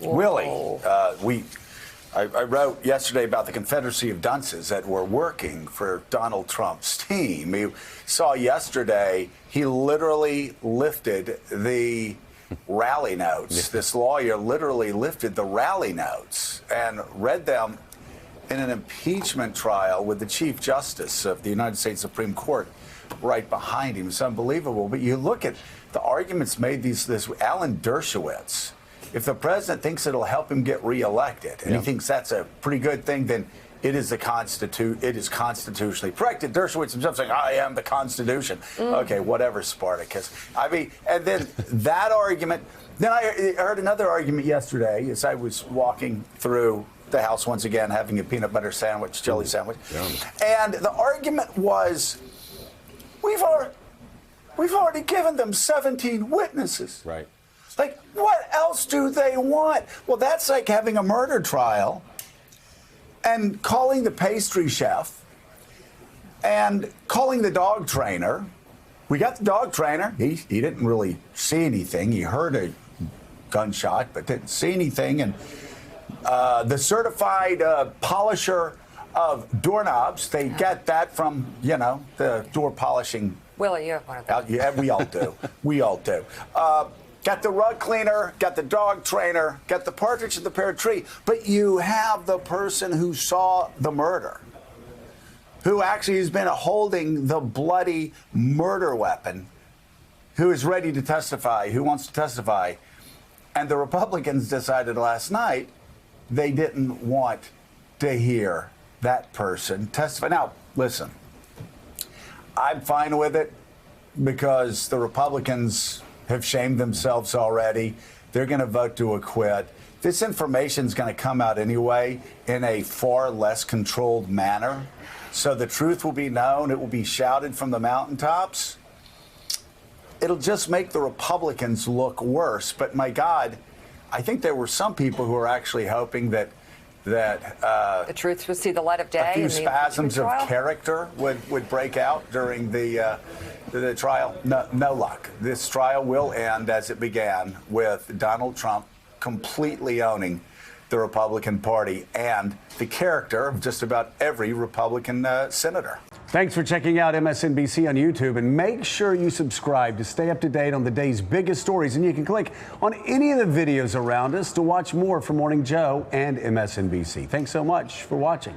Willie, I wrote yesterday about the Confederacy of Dunces that were working for Donald Trump's team. You saw yesterday he literally lifted the rally notes. This lawyer literally lifted the rally notes and read them in an impeachment trial with the Chief Justice of the United States Supreme Court right behind him. It's unbelievable. But you look at the arguments made this Alan Dershowitz. If the president thinks it'll help him get reelected, and he thinks that's a pretty good thing, then it is constitutionally correct. And Dershowitz himself saying, "I am the Constitution." Okay, whatever, Spartacus. I mean, and then that argument. Then I heard another argument yesterday as I was walking through the house once again, having a peanut butter sandwich, jelly sandwich, and the argument was, we've already given them 17 witnesses. Right. Like, what else do they want? Well, that's like having a murder trial and calling the pastry chef and calling the dog trainer. We got the dog trainer. He didn't really see anything. He heard a gunshot, but didn't see anything. And the certified polisher of doorknobs, they get that from, the door polishing. Willie, you have one of those. Yeah, we all do. We all do. Got the rug cleaner, got the dog trainer, got the partridge in the pear tree, but you have the person who saw the murder, who actually has been holding the bloody murder weapon, who is ready to testify, who wants to testify. And the Republicans decided last night they didn't want to hear that person testify. Now, listen, I'm fine with it because the Republicans have shamed themselves already. They're going to vote to acquit. This information is going to come out anyway in a far less controlled manner. So the truth will be known. It will be shouted from the mountaintops. It'll just make the Republicans look worse. But my God, I think there were some people who were actually hoping that the truth would see the light of day. A few spasms of character would break out during the trial. No luck. This trial will end as it began, with Donald Trump completely owning the Republican Party and the character of just about every Republican senator. Thanks for checking out MSNBC on YouTube, and make sure you subscribe to stay up to date on the day's biggest stories. And you can click on any of the videos around us to watch more from Morning Joe and MSNBC. Thanks so much for watching.